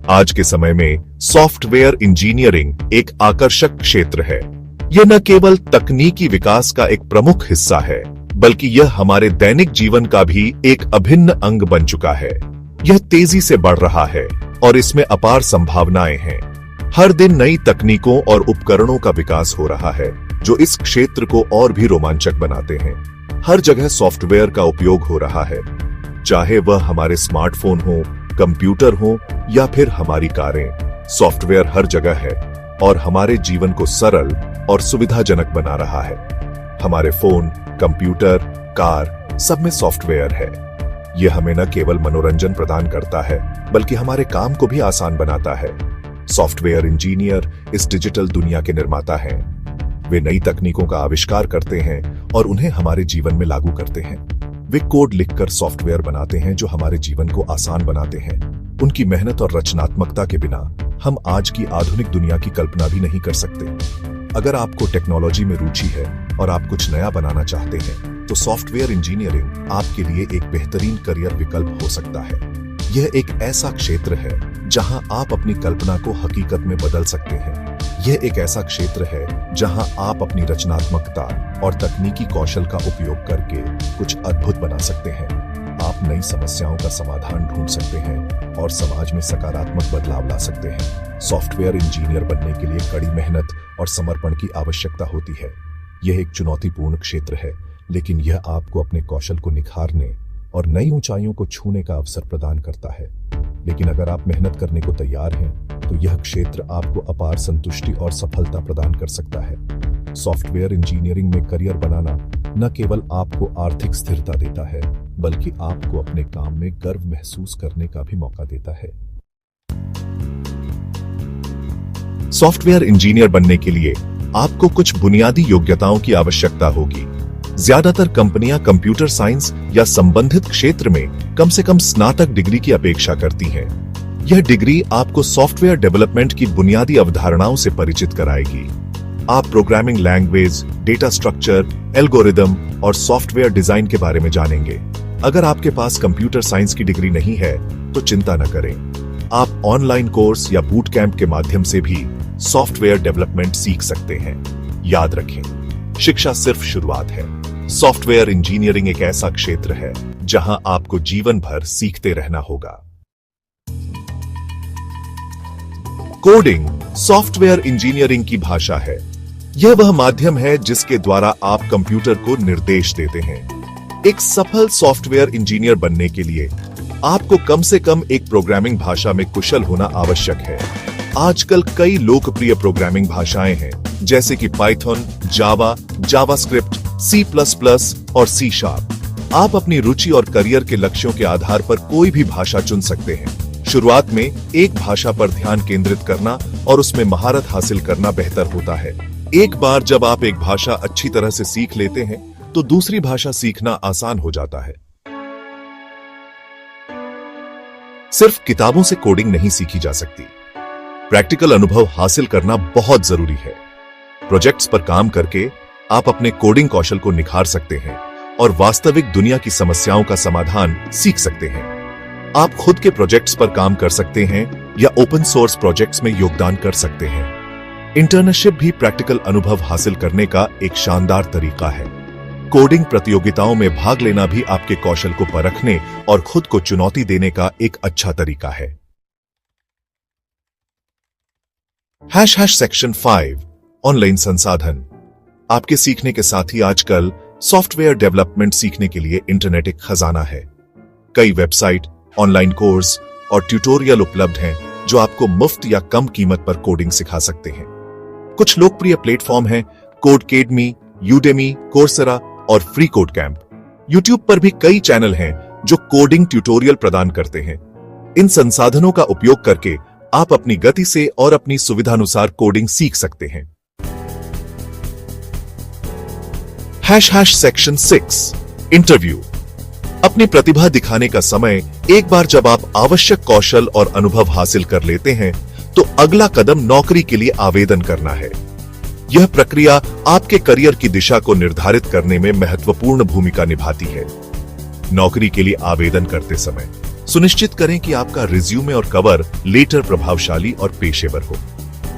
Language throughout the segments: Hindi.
आज के समय में सॉफ्टवेयर इंजीनियरिंग एक आकर्षक क्षेत्र है। यह न केवल तकनीकी विकास का एक प्रमुख हिस्सा है, बल्कि यह हमारे दैनिक जीवन का भी एक अभिन्न अंग बन चुका है। यह तेजी से बढ़ रहा है और इसमें अपार संभावनाएं हैं। हर दिन नई तकनीकों और उपकरणों का विकास हो रहा है, जो इस क्षेत्र को और भी रोमांचक बनाते हैं। हर जगह सॉफ्टवेयर का उपयोग हो रहा है, चाहे वह हमारे स्मार्टफोन हो, कंप्यूटर हो या फिर हमारी कारें। सॉफ्टवेयर हर जगह है और हमारे जीवन को सरल और सुविधाजनक बना रहा है। हमारे फोन, कंप्यूटर, कार, सब में सॉफ्टवेयर है। यह हमें न केवल मनोरंजन प्रदान करता है, बल्कि हमारे काम को भी आसान बनाता है। सॉफ्टवेयर इंजीनियर इस डिजिटल दुनिया के निर्माता हैं। वे नई तकनीकों का आविष्कार करते हैं और उन्हें हमारे जीवन में लागू करते हैं। वे कोड लिखकर सॉफ्टवेयर बनाते हैं जो हमारे जीवन को आसान बनाते हैं। उनकी मेहनत और रचनात्मकता के बिना हम आज की आधुनिक दुनिया की कल्पना भी नहीं कर सकते। अगर आपको टेक्नोलॉजी में रुचि है और आप कुछ नया बनाना चाहते हैं, तो सॉफ्टवेयर इंजीनियरिंग आपके लिए एक बेहतरीन करियर विकल्प हो सकता है। यह एक ऐसा क्षेत्र है जहां आप अपनी कल्पना को हकीकत में बदल सकते हैं। यह एक ऐसा क्षेत्र है जहां आप अपनी रचनात्मकता और तकनीकी कौशल का उपयोग करके कुछ अद्भुत बना सकते हैं। आप नई समस्याओं का समाधान ढूंढ सकते हैं और समाज में सकारात्मक बदलाव ला सकते हैं। सॉफ्टवेयर इंजीनियर बनने के लिए कड़ी मेहनत और समर्पण की आवश्यकता होती है। यह एक चुनौतीपूर्ण क्षेत्र है, लेकिन यह आपको अपने कौशल को निखारने और नई ऊंचाइयों को छूने का अवसर प्रदान करता है। लेकिन अगर आप मेहनत करने को तैयार हैं, तो यह क्षेत्र आपको अपार संतुष्टि और सफलता प्रदान कर सकता है। सॉफ्टवेयर इंजीनियरिंग में करियर बनाना न केवल आपको आर्थिक स्थिरता देता है, बल्कि आपको अपने काम में गर्व महसूस करने का भी मौका देता है। सॉफ्टवेयर इंजीनियर बनने के लिए आपको कुछ बुनियादी योग्यताओं की आवश्यकता होगी। ज्यादातर कंपनियां कंप्यूटर साइंस या संबंधित क्षेत्र में कम से कम स्नातक डिग्री की अपेक्षा करती हैं। यह डिग्री आपको सॉफ्टवेयर डेवलपमेंट की बुनियादी अवधारणाओं से परिचित कराएगी। आप programming language, data structure, algorithm और सॉफ्टवेयर डिजाइन के बारे में जानेंगे। अगर आपके पास कंप्यूटर साइंस की डिग्री नहीं है, तो चिंता न करें। आप ऑनलाइन कोर्स या बूट कैंप के माध्यम से भी सॉफ्टवेयर डेवलपमेंट सीख सकते हैं। याद रखें, शिक्षा सिर्फ शुरुआत है। सॉफ्टवेयर इंजीनियरिंग एक ऐसा क्षेत्र है जहां आपको जीवन भर सीखते रहना होगा। कोडिंग सॉफ्टवेयर इंजीनियरिंग की भाषा है। यह वह माध्यम है जिसके द्वारा आप कंप्यूटर को निर्देश देते हैं। एक सफल सॉफ्टवेयर इंजीनियर बनने के लिए आपको कम से कम एक प्रोग्रामिंग भाषा में कुशल होना आवश्यक है। आजकल कई लोकप्रिय प्रोग्रामिंग भाषाएं हैं, जैसे कि पाइथन, जावा, जावास्क्रिप्ट, C++ और C#। आप अपनी रुचि और करियर के लक्ष्यों के आधार पर कोई भी भाषा चुन सकते हैं। शुरुआत में एक भाषा पर ध्यान केंद्रित करना और उसमें महारत हासिल करना बेहतर होता है। एक बार जब आप एक भाषा अच्छी तरह से सीख लेते हैं, तो दूसरी भाषा सीखना आसान हो जाता है। सिर्फ किताबों से कोडिंग नहीं सीखी जा सकती। प्रैक्टिकल अनुभव हासिल करना बहुत जरूरी है। प्रोजेक्ट्स पर काम करके आप अपने कोडिंग कौशल को निखार सकते हैं और वास्तविक दुनिया की समस्याओं का समाधान सीख सकते हैं। आप खुद के प्रोजेक्ट्स पर काम कर सकते हैं या ओपन सोर्स प्रोजेक्ट्स में योगदान कर सकते हैं। इंटर्नशिप भी प्रैक्टिकल अनुभव हासिल करने का एक शानदार तरीका है। कोडिंग प्रतियोगिताओं में भाग लेना भी आपके कौशल को परखने और खुद को चुनौती देने का एक अच्छा तरीका है। सेक्शन 5 ऑनलाइन संसाधन। आपके सीखने के साथ ही आजकल सॉफ्टवेयर डेवलपमेंट सीखने के लिए इंटरनेट एक खजाना है। कई वेबसाइट, ऑनलाइन कोर्स और ट्यूटोरियल उपलब्ध हैं जो आपको मुफ्त या कम कीमत पर कोडिंग सिखा सकते हैं। कुछ लोकप्रिय प्लेटफॉर्म हैं कोडकेडमी, यूडेमी, कोर्सेरा और फ्री कोड कैंप। यूट्यूब पर भी कई चैनल हैं जो कोडिंग ट्यूटोरियल प्रदान करते हैं। इन संसाधनों का उपयोग करके आप अपनी गति से और अपनी सुविधानुसार कोडिंग सीख सकते हैं। Section 6 interview. अपनी प्रतिभा दिखाने का समय एक बार जब आप आवश्यक कौशल और अनुभव हासिल कर लेते हैं, तो अगला कदम नौकरी के लिए आवेदन करना है। यह प्रक्रिया आपके करियर की दिशा को निर्धारित करने में महत्वपूर्ण भूमिका निभाती है। नौकरी के लिए आवेदन करते समय सुनिश्चित करें कि आपका रिज्यूमे और कवर लेटर प्रभावशाली और पेशेवर हो।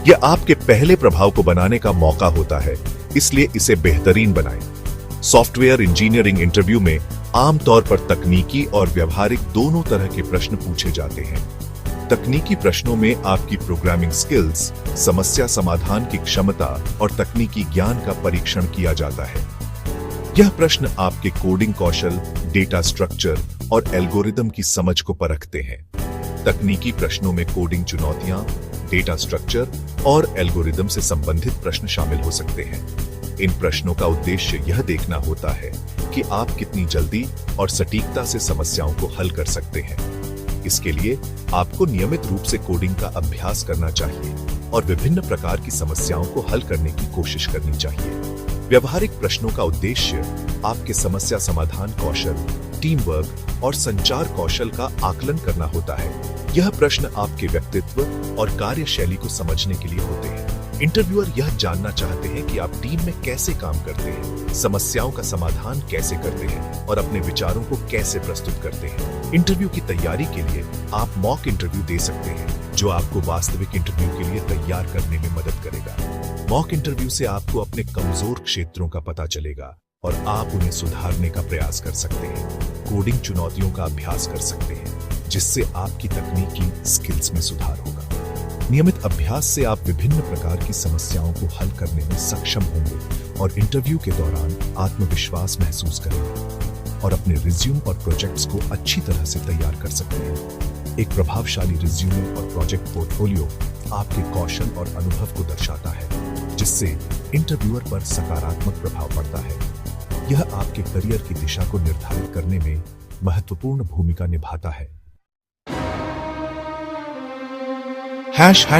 यह आपके पहले प्रभाव को बनाने का मौका होता है, इसलिए इसे बेहतरीन बनाएं। सॉफ्टवेयर इंजीनियरिंग इंटरव्यू में आमतौर पर तकनीकी और व्यवहारिक दोनों तरह के प्रश्न पूछे जाते हैं। तकनीकी प्रश्नों में आपकी प्रोग्रामिंग स्किल्स, समस्या समाधान की क्षमता और तकनीकी ज्ञान का परीक्षण किया जाता है। यह प्रश्न आपके कोडिंग कौशल, डेटा स्ट्रक्चर और एल्गोरिदम की समझ को परखते हैं। तकनीकी प्रश्नों में कोडिंग चुनौतियां, डेटा स्ट्रक्चर और एल्गोरिदम से संबंधित प्रश्न शामिल हो सकते हैं। इन प्रश्नों का उद्देश्य यह देखना होता है कि आप कितनी जल्दी और सटीकता से समस्याओं को हल कर सकते हैं। इसके लिए आपको नियमित रूप से कोडिंग का अभ्यास करना चाहिए और विभिन्न प्रकार की समस्याओं को हल करने की कोशिश करनी चाहिए। व्यवहारिक प्रश्नों का उद्देश्य आपके समस्या समाधान कौशल, टीम वर्क और संचार कौशल का आकलन करना होता है। यह प्रश्न आपके व्यक्तित्व और कार्यशैली को समझने के लिए होते हैं। इंटरव्यूअर यह जानना चाहते हैं कि आप टीम में कैसे काम करते हैं, समस्याओं का समाधान कैसे करते हैं और अपने विचारों को कैसे प्रस्तुत करते हैं। इंटरव्यू की तैयारी के लिए आप मॉक इंटरव्यू दे सकते हैं, जो आपको वास्तविक इंटरव्यू के लिए तैयार करने में मदद करेगा। मॉक इंटरव्यू से आपको अपने कमजोर क्षेत्रों का पता चलेगा और आप उन्हें सुधारने का प्रयास कर सकते हैं। कोडिंग चुनौतियों का अभ्यास कर सकते हैं, जिससे आपकी तकनीकी स्किल्स में सुधार होगा। नियमित अभ्यास से आप विभिन्न प्रकार की समस्याओं को हल करने में सक्षम होंगे और इंटरव्यू के दौरान आत्मविश्वास महसूस करेंगे और अपने रिज्यूम और प्रोजेक्ट्स को अच्छी तरह से तैयार कर सकते हैं। एक प्रभावशाली रिज्यूमे और प्रोजेक्ट पोर्टफोलियो आपके कौशल और अनुभव को दर्शाता है, जिससे इंटरव्यूअर पर सकारात्मक प्रभाव पड़ता है। यह आपके करियर की दिशा को निर्धारित करने में महत्वपूर्ण भूमिका निभाता है।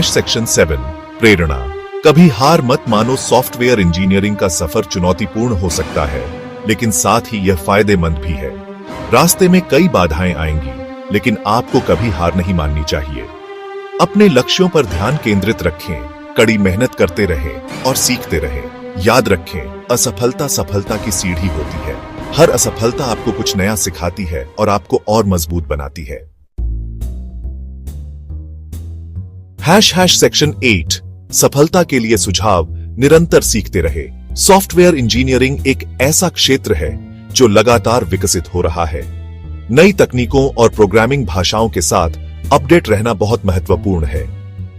सेक्शन 7 प्रेरणा। कभी हार मत मानो। सॉफ्टवेयर इंजीनियरिंग का सफर चुनौतीपूर्ण हो सकता है, लेकिन साथ ही यह फायदेमंद भी है। रास्ते में कई बाधाएं आएंगी, लेकिन आपको कभी हार नहीं माननी चाहिए। अपने लक्ष्यों पर ध्यान केंद्रित रखें, कड़ी मेहनत करते रहें और सीखते रहें। याद रखें, असफलता सफलता की सीढ़ी होती है। हर असफलता आपको कुछ नया सिखाती है और आपको और मजबूत बनाती है। सेक्शन 8 सफलता के लिए सुझाव। निरंतर सीखते रहे। सॉफ्टवेयर इंजीनियरिंग एक ऐसा क्षेत्र है जो लगातार विकसित हो रहा है। नई तकनीकों और प्रोग्रामिंग भाषाओं के साथ अपडेट रहना बहुत महत्वपूर्ण है।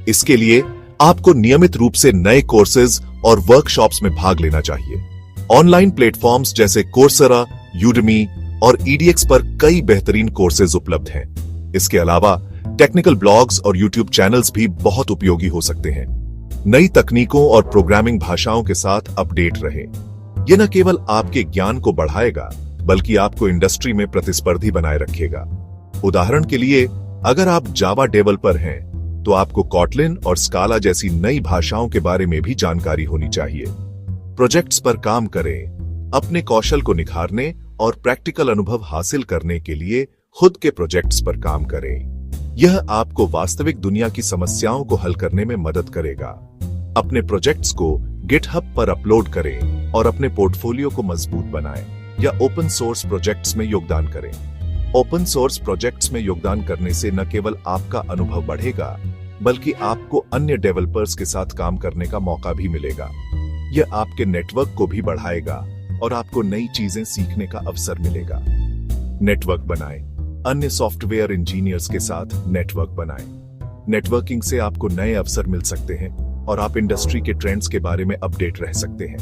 इसके लिए आपको नियमित रूप से नए कोर्सेज और वर्कशॉप्स में भाग लेना चाहिए। ऑनलाइन प्लेटफॉर्म्स जैसे कोर्सेरा, यूडेमी और EDX पर कई बेहतरीन कोर्सेज उपलब्ध हैं। इसके अलावा टेक्निकल ब्लॉग्स और यूट्यूब चैनल्स भी बहुत उपयोगी हो सकते हैं। नई तकनीकों और प्रोग्रामिंग भाषाओं के साथ अपडेट रहें। यह न केवल आपके ज्ञान को बढ़ाएगा, बल्कि आपको इंडस्ट्री में प्रतिस्पर्धी बनाए रखेगा। उदाहरण के लिए, अगर आप जावा डेवलपर हैं, तो आपको कॉटलिन और स्काला जैसी नई भाषाओं के बारे में भी जानकारी होनी चाहिए। प्रोजेक्ट्स पर काम करें। अपने कौशल को निखारने और प्रैक्टिकल अनुभव हासिल करने के लिए खुद के प्रोजेक्ट्स पर काम करें। यह आपको वास्तविक दुनिया की समस्याओं को हल करने में मदद करेगा। अपने प्रोजेक्ट्स को गिटहब पर अपलोड करें और अपने पोर्टफोलियो को मजबूत बनाएं या ओपन सोर्स प्रोजेक्ट्स में योगदान करें। ओपन सोर्स प्रोजेक्ट्स में योगदान करने से न केवल आपका अनुभव बढ़ेगा, बल्कि आपको अन्य डेवलपर्स के साथ काम करने का मौका भी मिलेगा। यह आपके नेटवर्क को भी बढ़ाएगा और आपको नई चीजें सीखने का अवसर मिलेगा। नेटवर्क बनाएं। अन्य सॉफ्टवेयर इंजीनियर्स के साथ नेटवर्क बनाएं। नेटवर्किंग से आपको नए अवसर मिल सकते हैं और आप इंडस्ट्री के ट्रेंड्स के बारे में अपडेट रह सकते हैं।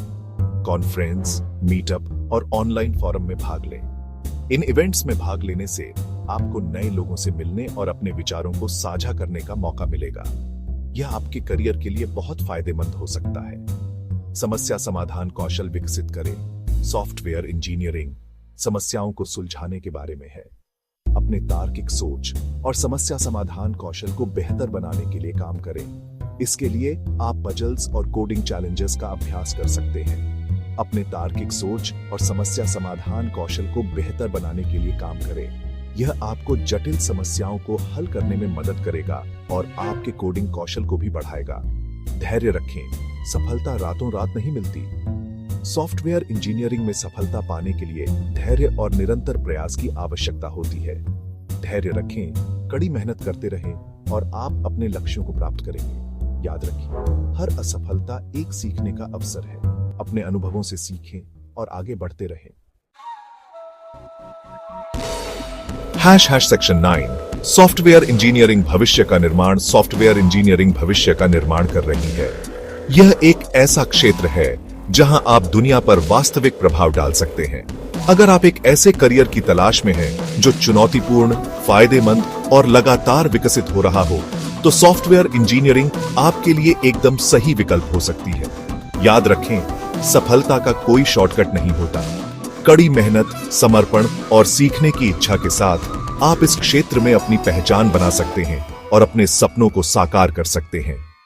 कॉन्फ्रेंस, मीटअप और ऑनलाइन फोरम में भाग लें। इन इवेंट्स में भाग लेने से आपको नए लोगों से मिलने और अपने विचारों को साझा करने का मौका मिलेगा। यह आपके करियर के लिए बहुत फायदेमंद हो सकता है। समस्या समाधान कौशल विकसित करें। सॉफ्टवेयर इंजीनियरिंग समस्याओं को सुलझाने के बारे में है। अपने तार्किक सोच और समस्या समाधान कौशल को बेहतर बनाने के लिए काम करें। इसके लिए आप पजल्स और कोडिंग चैलेंजेस का अभ्यास कर सकते हैं। अपने तार्किक सोच और समस्या समाधान कौशल को बेहतर बनाने के लिए काम करें। यह आपको जटिल समस्याओं को हल करने में मदद करेगा और आपके कोडिंग कौशल को भी बढ़ाएगा। धैर्य रखें। सफलता रातों रात नहीं मिलती। सॉफ्टवेयर इंजीनियरिंग में सफलता पाने के लिए धैर्य और निरंतर प्रयास की आवश्यकता होती है। धैर्य रखें, कड़ी मेहनत करते रहें और आप अपने लक्ष्यों को प्राप्त करेंगे। याद रखिए, हर असफलता एक सीखने का अवसर है। अपने अनुभवों से सीखें और आगे बढ़ते रहें। सेक्शन 9 सॉफ्टवेयर इंजीनियरिंग भविष्य का निर्माण। सॉफ्टवेयर इंजीनियरिंग भविष्य का निर्माण कर रही है। यह एक ऐसा क्षेत्र है जहां आप दुनिया पर वास्तविक प्रभाव डाल सकते हैं। अगर आप एक ऐसे करियर की तलाश में हैं जो चुनौतीपूर्ण, फायदेमंद और लगातार विकसित हो रहा हो, तो सॉफ्टवेयर इंजीनियरिंग आपके लिए एकदम सही विकल्प हो सकती है। याद रखें, सफलता का कोई शॉर्टकट नहीं होता। कड़ी मेहनत, समर्पण और सीखने की इच्छा के साथ आप इस क्षेत्र में अपनी पहचान बना सकते हैं और अपने सपनों को साकार कर सकते हैं।